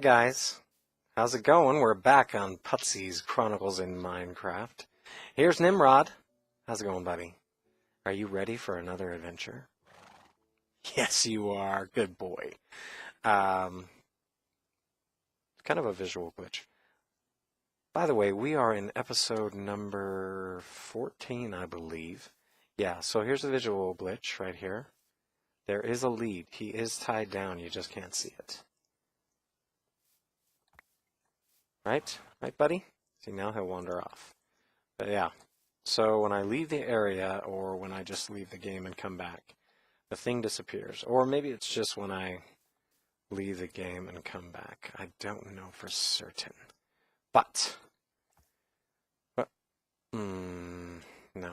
guys, how's it going? We're back on Putzee's Chronicles in Minecraft. Here's Nimrod. How's it going, buddy? Are you ready for another adventure? Yes, you are. Good boy. Kind of a visual glitch. By the way, we are in episode number 14, I believe. Yeah, so here's a visual glitch right here. There is a lead. He is tied down. You just can't see it. Right? Right, buddy? See, now he'll wander off. But yeah. So when I leave the area, or when I just leave the game and come back, the thing disappears. Or maybe it's just when I leave the game and come back. I don't know for certain. But no.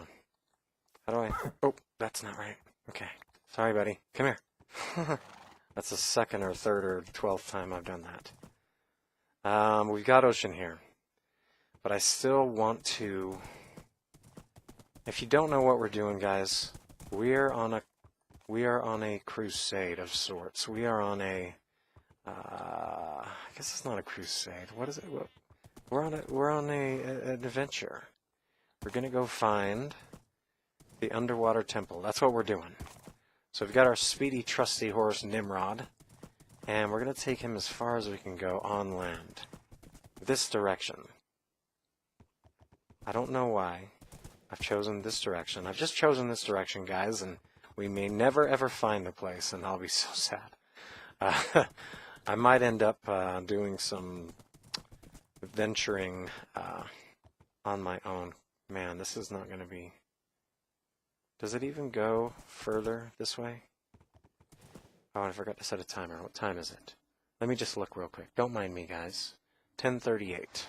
How do I... Oh, that's not right. Okay. Sorry, buddy. Come here. That's the second or third or 12th time I've done that. We've got ocean here. But I still want to... If you don't know what we're doing, guys, we are on a crusade of sorts. We are on a... I guess it's not a crusade. What is it? We're on an adventure. We're gonna go find the underwater temple. That's what we're doing. So we've got our speedy, trusty horse Nimrod, and we're gonna take him as far as we can go on land. This direction. I don't know why I've chosen this direction. I've just chosen this direction, guys, and we may never ever find the place, and I'll be so sad. I might end up doing some venturing on my own. Man, this is not going to be... Does it even go further this way? Oh, I forgot to set a timer. What time is it? Let me just look real quick. Don't mind me, guys. 10:38.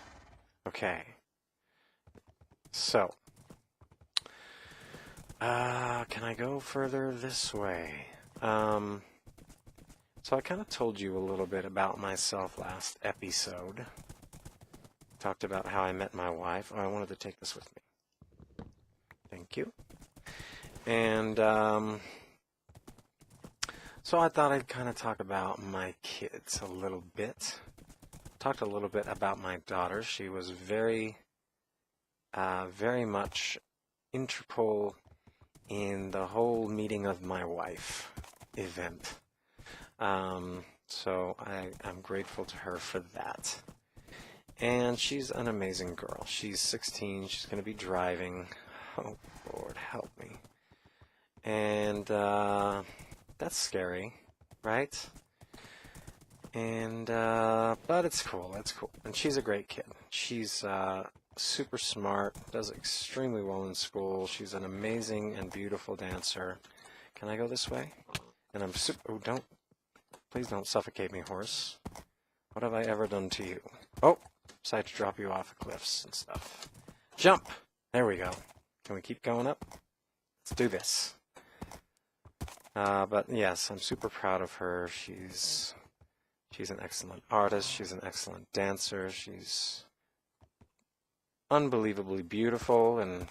Okay. So, can I go further this way? So I kind of told you a little bit about myself last episode. Talked about how I met my wife. Oh, I wanted to take this with me. Thank you. And so I thought I'd kind of talk about my kids a little bit. Talked a little bit about my daughter. She was very much integral in the whole meeting of my wife event. So I'm grateful to her for that. And she's an amazing girl. She's 16. She's going to be driving. Oh, Lord, help me. And that's scary, right? And but it's cool. It's cool. And she's a great kid. She's super smart. Does extremely well in school. She's an amazing and beautiful dancer. Can I go this way? And I'm super... Oh, don't... Please don't suffocate me, horse. What have I ever done to you? Oh, decided to drop you off of cliffs and stuff. Jump! There we go. Can we keep going up? Let's do this. But yes, I'm super proud of her. She's an excellent artist. She's an excellent dancer. She's unbelievably beautiful, and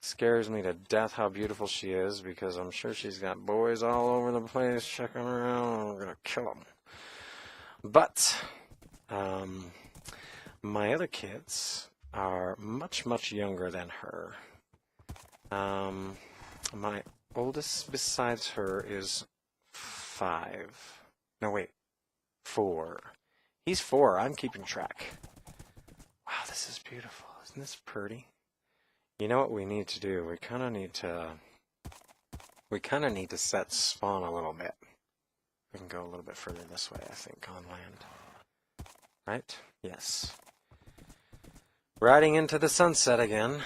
scares me to death how beautiful she is, because I'm sure she's got boys all over the place checking her out, and we're gonna kill them. But my other kids are much, much younger than her. My oldest besides her is 5. No, wait. 4. He's 4. I'm keeping track. Wow, this is beautiful. Isn't this pretty? You know what we need to do? We kind of need to set spawn a little bit. We can go a little bit further this way, I think, on land. Right? Yes. Riding into the sunset again.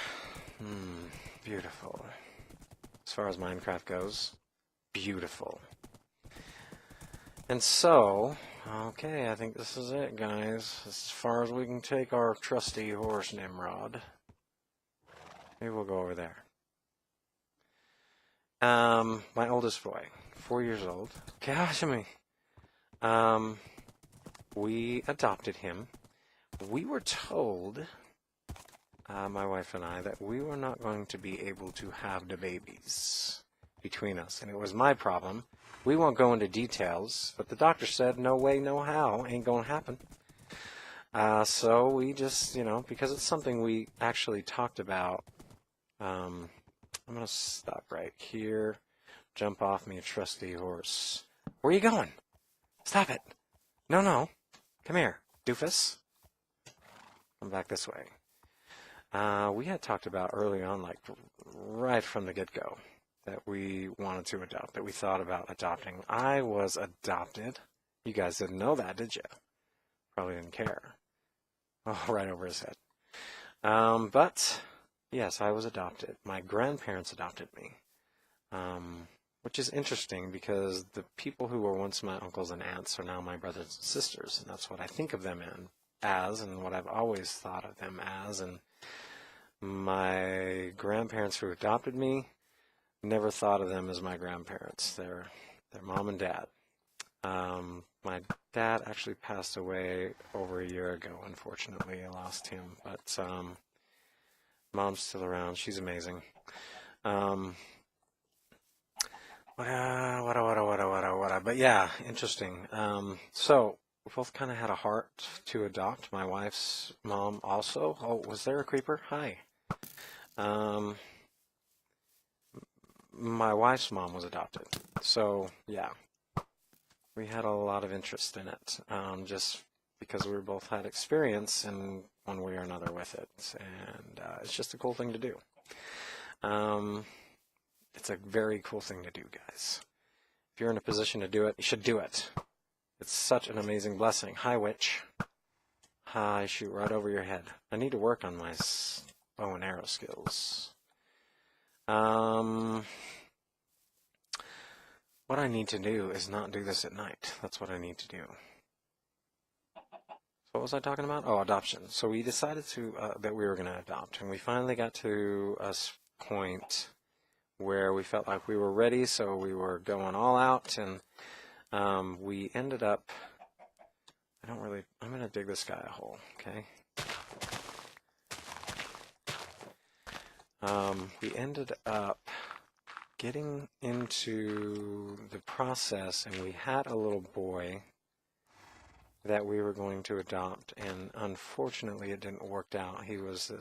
Beautiful. As far as Minecraft goes, beautiful. And so, okay, I think this is it, guys. As far as we can take our trusty horse Nimrod. Maybe we'll go over there. My oldest boy, 4 years old. Gosh, we adopted him. We were told, my wife and I, that we were not going to be able to have the babies between us, and it was my problem. We won't go into details, but the doctor said, no way, no how, ain't gonna happen. So we just, because it's something we actually talked about, I'm gonna stop right here. Jump off me, trusty horse. Where are you going? Stop it. No, no. Come here, doofus. Come back this way. We had talked about early on, like right from the get-go, that we wanted to adopt, that we thought about adopting. I was adopted. You guys didn't know that, did you? Probably didn't care. Oh, right over his head. But, yes, I was adopted. My grandparents adopted me, which is interesting because the people who were once my uncles and aunts are now my brothers and sisters, and that's what I think of them as, and what I've always thought of them as. And my grandparents who adopted me never thought of them as my grandparents. They're mom and dad. My dad actually passed away over a year ago, unfortunately. I lost him, but mom's still around. She's amazing. But yeah, interesting. So we both kind of had a heart to adopt. My wife's mom also. Oh, was there a creeper? Hi. My wife's mom was adopted. So yeah, we had a lot of interest in it, just because we both had experience in one way or another with it, and it's just a cool thing to do. It's a very cool thing to do, guys. If you're in a position to do it, you should do it. It's such an amazing blessing. Hi, witch. Hi, shoot right over your head. I need to work on my bow and arrow skills. What I need to do is not do this at night. That's what I need to do. So what was I talking about? Oh, adoption. So we decided that we were going to adopt, and we finally got to a point where we felt like we were ready, so we were going all out, and we ended up, I'm going to dig this guy a hole, okay? We ended up getting into the process, and we had a little boy that we were going to adopt, and unfortunately it didn't work out. He was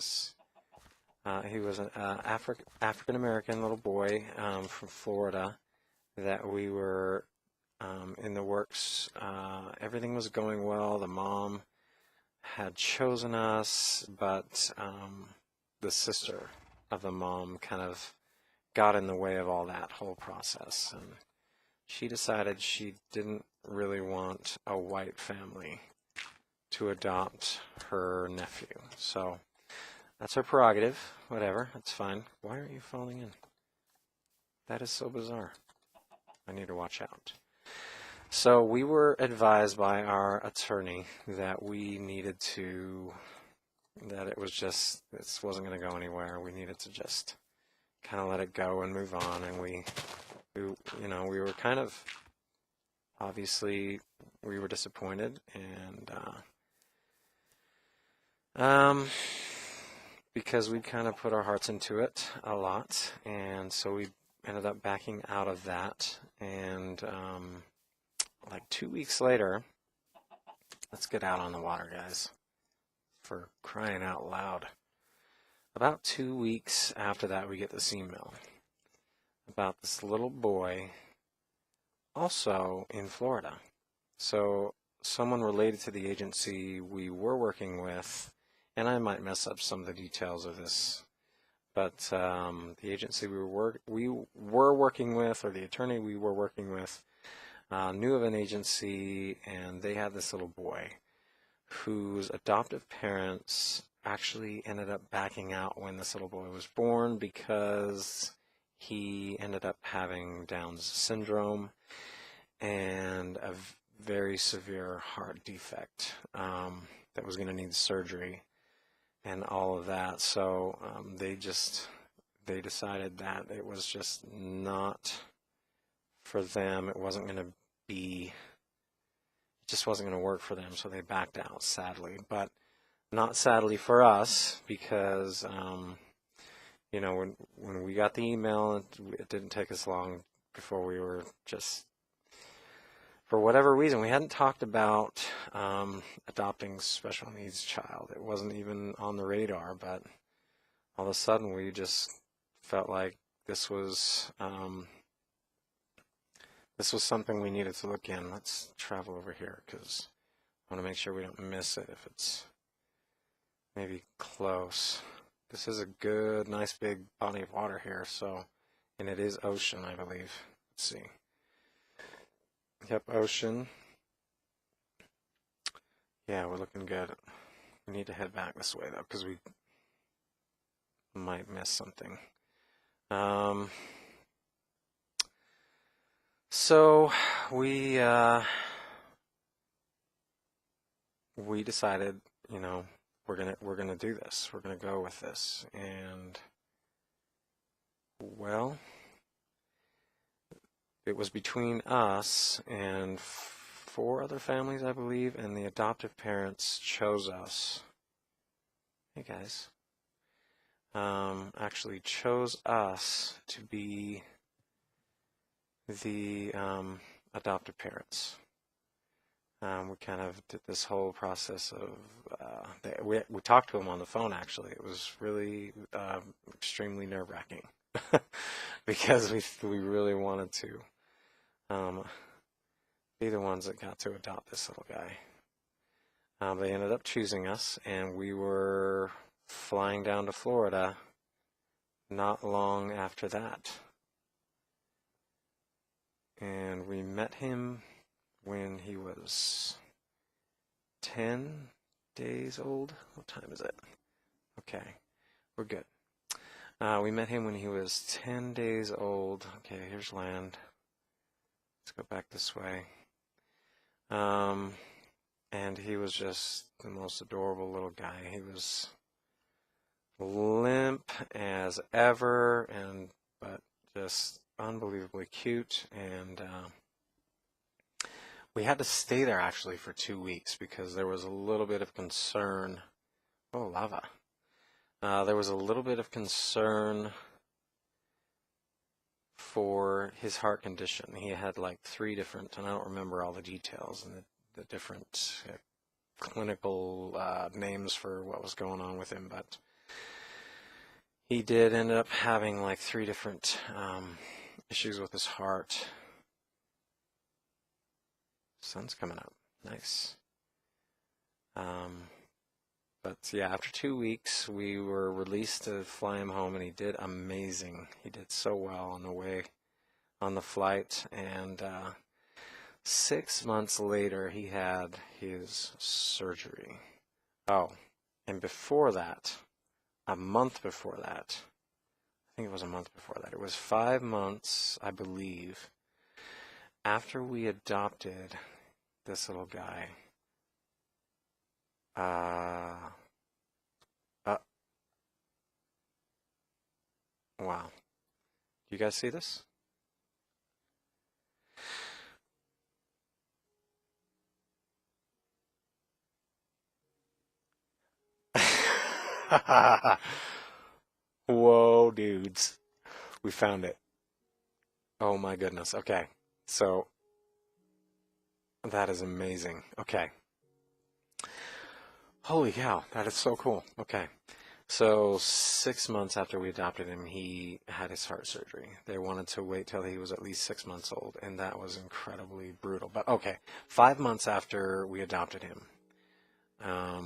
an African American little boy from Florida that we were in the works. Everything was going well. The mom had chosen us, but the sister of the mom kind of got in the way of all that whole process, and she decided she didn't really want a white family to adopt her nephew. So that's her prerogative. Whatever, that's fine. Why aren't you falling in? That is so bizarre. I need to watch out. So we were advised by our attorney that this wasn't going to go anywhere. We needed to just kind of let it go and move on. And we were kind of, obviously, we were disappointed, and because we kind of put our hearts into it a lot, and so we ended up backing out of that. And like 2 weeks later, let's get out on the water, guys, for crying out loud. About 2 weeks after that, we get this email about this little boy, also in Florida. So someone related to the agency we were working with, and I might mess up some of the details of this, but the agency we were working with, or the attorney we were working with, knew of an agency, and they had this little boy whose adoptive parents actually ended up backing out when this little boy was born because he ended up having Down's syndrome and a very severe heart defect that was going to need surgery and all of that. So they decided that it was just not for them. It just wasn't going to work for them, so they backed out, sadly. But not sadly for us, because you know, when we got the email, it didn't take us long before we were just, for whatever reason, we hadn't talked about adopting special needs child. It wasn't even on the radar, but all of a sudden we just felt like this was something we needed to look in. Let's travel over here because I want to make sure we don't miss it if it's maybe close. This is a good, nice big body of water here, so, and it is ocean, I believe. Let's see. Yep, ocean. Yeah, we're looking good. We need to head back this way, though, because we might miss something. So we decided, you know, we're gonna do this. We're gonna go with this, and well, it was between us and 4 other families, I believe, and the adoptive parents chose us. Hey guys, actually chose us to be the adoptive parents. We kind of did this whole process of, we talked to them on the phone, actually. It was really extremely nerve-wracking because we really wanted to be the ones that got to adopt this little guy. They ended up choosing us, and we were flying down to Florida not long after that. And we met him when he was 10 days old. What time is it? Okay, we're good. We met him when he was 10 days old. Okay, here's land. Let's go back this way. And he was just the most adorable little guy. He was limp as ever, but just unbelievably cute. And we had to stay there actually for 2 weeks because there was a little bit of concern. Oh, lava. There was a little bit of concern for his heart condition. He had like 3 different, and I don't remember all the details and the different clinical names for what was going on with him, but he did end up having like 3 different issues with his heart. Sun's coming up. Nice. But yeah, after 2 weeks, we were released to fly him home, and he did amazing. He did so well on the way, on the flight, and 6 months later, he had his surgery. Oh, and before that, a month before that, I think it was a month before that, it was 5 months, I believe, after we adopted this little guy. Wow. You guys see this? Whoa, dudes. We found it. Oh my goodness. Okay. So that is amazing. Okay. Holy cow. That is so cool. Okay. So 6 months after we adopted him, he had his heart surgery. They wanted to wait till he was at least 6 months old, and that was incredibly brutal. But okay, 5 months after we adopted him, I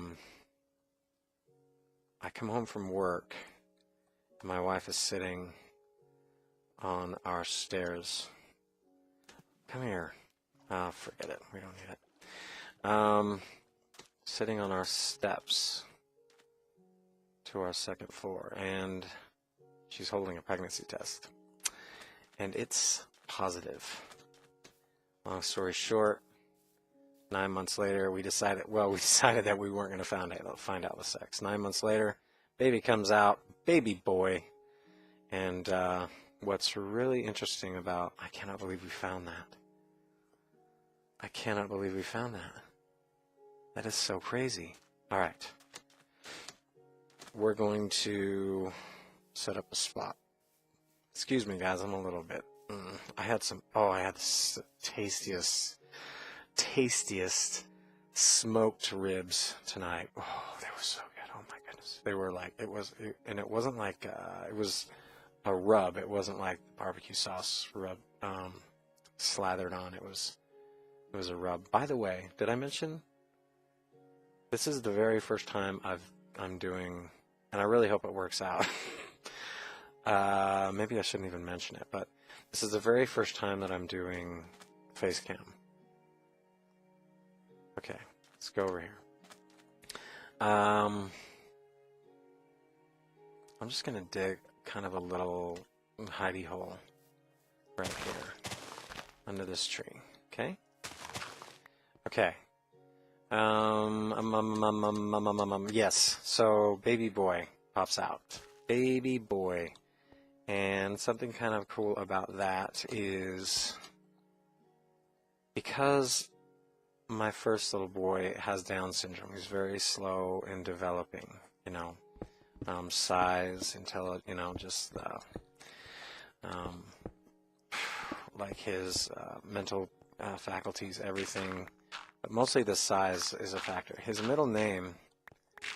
come home from work, and my wife is sitting on our stairs. Come here. Forget it. We don't need it. Sitting on our steps to our 2nd floor, and she's holding a pregnancy test, and it's positive. Long story short, 9 months later, we decided that we weren't going to find out the sex. 9 months later, baby comes out, baby boy, and what's really interesting about, I cannot believe we found that. I cannot believe we found that. That is so crazy. All right. We're going to set up a spot. Excuse me, guys, I'm a little bit. I had the tastiest smoked ribs tonight. Oh, they were so good. Oh my goodness. They were like, and it wasn't like, it was a rub. It wasn't like barbecue sauce rub, slathered on. It was a rub. By the way, did I mention this is the very first time I'm doing, and I really hope it works out. Maybe I shouldn't even mention it, but this is the very first time that I'm doing face cam. Okay, let's go over here. I'm just gonna dig kind of a little hidey hole right here under this tree. Okay. Okay. Yes. So baby boy pops out. Baby boy. And something kind of cool about that is because my first little boy has Down syndrome. He's very slow in developing, size, just like his mental faculties, everything. But mostly the size is a factor. His middle name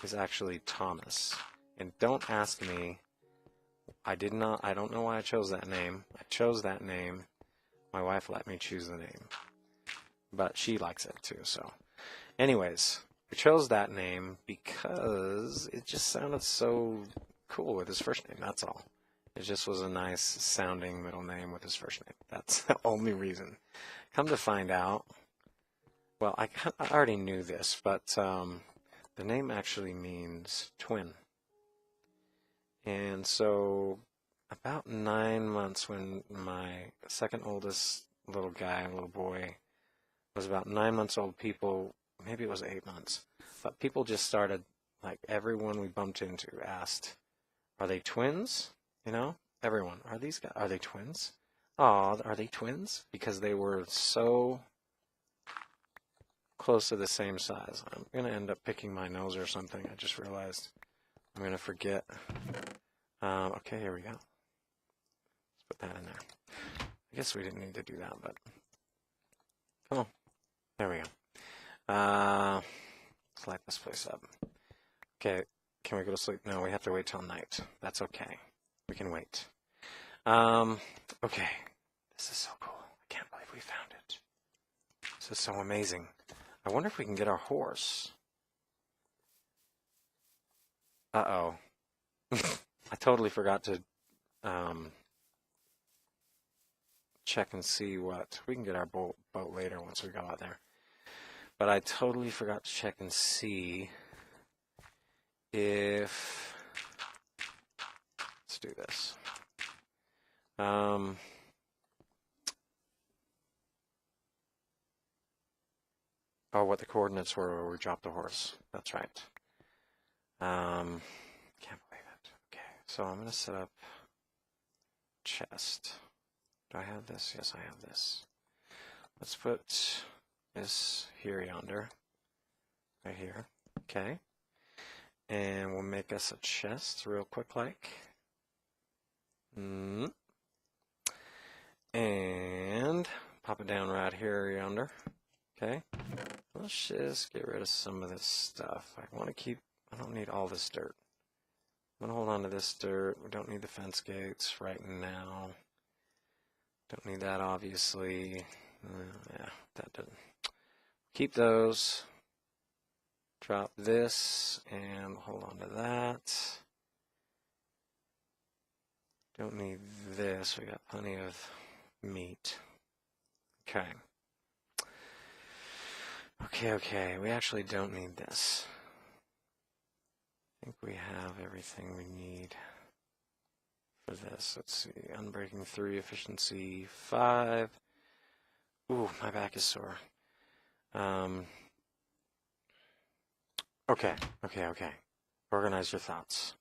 is actually Thomas. And don't ask me, I don't know why I chose that name. I chose that name. My wife let me choose the name. But she likes it too, so. Anyways, we chose that name because it just sounded so cool with his first name, that's all. It just was a nice sounding middle name with his first name. That's the only reason. Come to find out, well, I already knew this, but the name actually means twin. And so about 9 months, when my second oldest little boy, was about 9 months old, maybe it was 8 months, but people just started, like everyone we bumped into asked, are they twins? Everyone, are they twins? Oh, are they twins? Because they were so close to the same size. I'm going to end up picking my nose or something. I just realized I'm going to forget. Okay, here we go. Let's put that in there. I guess we didn't need to do that, but come on. There we go. Let's light this place up. Okay, can we go to sleep? No, we have to wait till night. That's okay. We can wait. Okay. This is so cool. I can't believe we found it. This is so amazing. I wonder if we can get our horse. Uh-oh. I totally forgot to check and see what... We can get our boat later once we go out there. But I totally forgot to check and see if... Let's do this. Oh, what the coordinates were where we dropped the horse. That's right. Can't believe it. Okay, so I'm going to set up chest. Do I have this? Yes, I have this. Let's put this here, yonder. Right here. Okay. And we'll make us a chest real quick like. And pop it down right here, yonder. Okay. Let's just get rid of some of this stuff. I don't need all this dirt. I'm going to hold on to this dirt. We don't need the fence gates right now. Don't need that, obviously. Yeah, that doesn't. Keep those. Drop this and hold on to that. Don't need this. We got plenty of meat. Okay. Okay. We actually don't need this. I think we have everything we need for this. Let's see. Unbreaking 3, efficiency 5. Ooh, my back is sore. Okay. Organize your thoughts.